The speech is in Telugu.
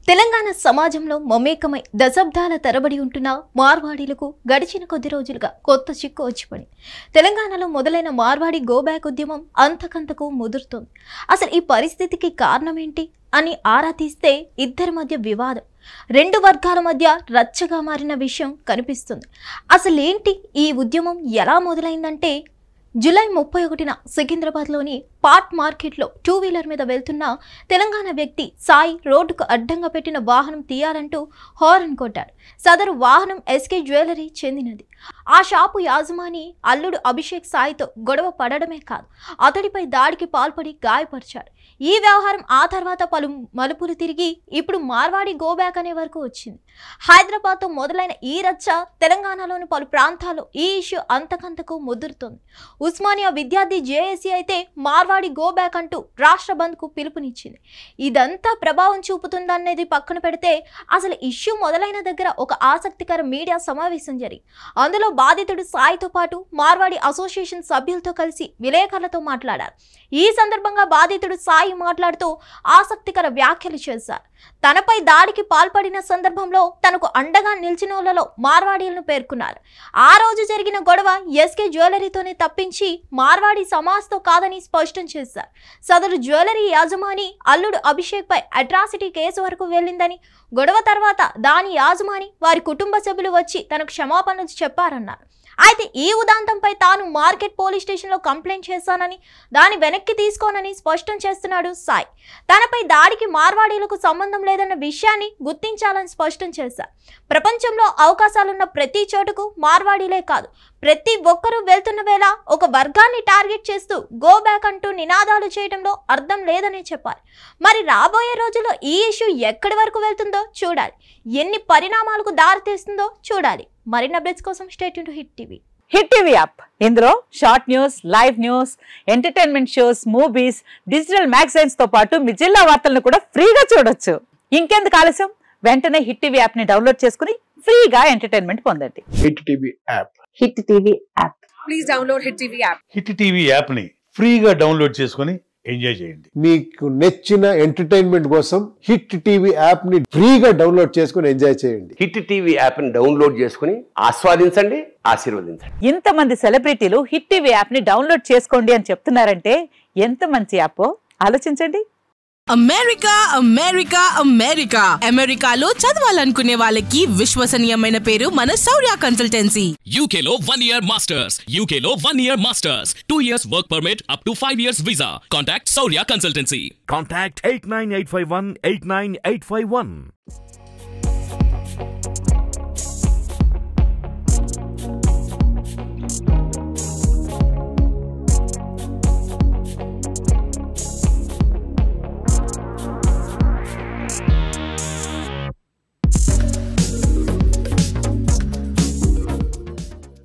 తెలంగాణ సమాజంలో మమేకమై దశాబ్దాల తరబడి ఉంటున్న మార్వాడీలకు గడిచిన కొద్ది రోజులుగా కొత్త చిక్కు వచ్చిపడి తెలంగాణలో మొదలైన మార్వాడి గోబ్యాక్ ఉద్యమం అంతకంతకు ముదురుతోంది. అసలు ఈ పరిస్థితికి కారణం ఏంటి అని ఆరా తీస్తే ఇద్దరి మధ్య వివాదం, రెండు వర్గాల మధ్య రచ్చగా మారిన విషయం కనిపిస్తుంది. అసలేంటి ఈ ఉద్యమం ఎలా మొదలైందంటే, జూలై 31న సికింద్రాబాద్లోని పాట్ మార్కెట్లో 2 వీలర్ మీద వెళ్తున్న తెలంగాణ వ్యక్తి సాయి రోడ్డుకు అడ్డంగా పెట్టిన వాహనం తీయాలంటూ హారన్ కొట్టాడు. సదరు వాహనం ఎస్కే జ్యువెలరీ చెందినది. ఆ షాపు యాజమాని అల్లుడు అభిషేక్ సాయితో గొడవ పడడమే కాదు, అతడిపై దాడికి పాల్పడి గాయపరిచాడు. ఈ వ్యవహారం ఆ తర్వాత పలు మలుపులు తిరిగి ఇప్పుడు మార్వాడి గోబ్యాక్ అనే వరకు వచ్చింది. హైదరాబాద్తో మొదలైన ఈ రచ్చ తెలంగాణలోని పలు ప్రాంతాల్లో ఈ ఇష్యూ అంతకంతకు ముదురుతోంది. ఉస్మానియా విద్యార్థి జేఏసీ అయితే మార్వాడి గోబ్యాక్ అంటూ రాష్ట్ర బంద్కు పిలుపునిచ్చింది. ఇదంతా ప్రభావం చూపుతుందనేది పక్కన పెడితే, అసలు ఇష్యూ మొదలైన దగ్గర ఒక ఆసక్తికర మీడియా సమావేశం జరిగింది. అందులో బాధితుడు సాయితో పాటు మార్వాడి అసోసియేషన్ సభ్యులతో కలిసి విలేకరులతో మాట్లాడారు. ఈ సందర్భంగా బాధితుడు సాయి మాట్లాడుతూ ఆసక్తికర వ్యాఖ్యలు చేశారు. తనపై దాడికి పాల్పడిన సందర్భంలో తనకు అండగా నిలిచినోళ్లలో మార్వాడీలను పేర్కొన్నారు. ఆ రోజు జరిగిన గొడవ ఎస్కే జ్యువెలరీతోనే తప్పించి మార్వాడి సమాజ్తో కాదని స్పష్టం చేశారు. సదరు జ్యువెలరీ యాజమాని అల్లుడు అభిషేక్ పై అట్రాసిటీ కేసు వరకు వెళ్ళిందని, గొడవ తర్వాత దాని యాజమాని వారి కుటుంబ సభ్యులు వచ్చి తనకు క్షమాపణలు చెప్పారన్నారు. అయితే ఈ ఉదాంతంపై తాను మార్కెట్ పోలీస్ స్టేషన్లో కంప్లైంట్ చేశానని, దాన్ని వెనక్కి తీసుకోనని స్పష్టం చేస్తున్నాడు సాయి. తనపై దాడికి మార్వాడీలకు సంబంధం లేదన్న విషయాన్ని గుర్తించాలని స్పష్టం చేశారు. ప్రపంచంలో అవకాశాలున్న ప్రతి చోటుకు మార్వాడీలే కాదు, ప్రతి ఒక్కరూ వెళ్తున్న వేళ ఒక వర్గాన్ని టార్గెట్ చేస్తూ గో బ్యాక్ అంటూ నినాదాలు చేయడంలో అర్థం లేదని చెప్పారు. మరి రాబోయే రోజుల్లో ఈ ఇష్యూ ఎక్కడి వరకు వెళ్తుందో చూడాలి, ఎన్ని పరిణామాలకు దారితీస్తుందో చూడాలి. మరిన్ని అప్డేట్స్ కోసం stay tune to hit TV. Hit TV app, ఇందులో short news, live news, entertainment shows, movies, digital magazines తో పాటు మీ జిల్లా వార్తలను కూడా ఫ్రీగా చూడొచ్చు. ఇంకెందుకు ఆలస్యం, వెంటనే హిట్ టీవీ యాప్ ని డౌన్లోడ్ చేసుకుని ఫ్రీగా ఎంటర్టైన్మెంట్ పొందండి. Hit TV app. Hit TV app. Please download hit TV app. Hit TV app ని ఫ్రీగా డౌన్లోడ్ చేసుకుని ఎంజాయ్ చేయండి. మీకు నచ్చిన ఎంటర్టైన్మెంట్ కోసం హిట్ టీవీ యాప్ ని ఫ్రీగా డౌన్లోడ్ చేసుకుని ఎంజాయ్ చేయండి. హిట్ టీవీ యాప్ ని డౌన్లోడ్ చేసుకుని ఆస్వాదించండి, ఆశీర్వదించండి. ఇంతమంది సెలబ్రిటీలు హిట్ టీవీ యాప్ ని డౌన్లోడ్ చేసుకోండి అని చెప్తున్నారంటే ఎంత మంచి యాప్ ఆలోచించండి. అమెరికా అమెరికా అమెరికా అమెరికాలో చదవాలనుకునే వాళ్ళకి విశ్వసనీయమైన పేరు మన శౌర్య కన్సల్టెన్సీ. UK లో 1 year masters, UK లో 1 year masters, 2 years work permit up to 5 years visa. Contact Saurya Consultancy. Contact 89851 89851.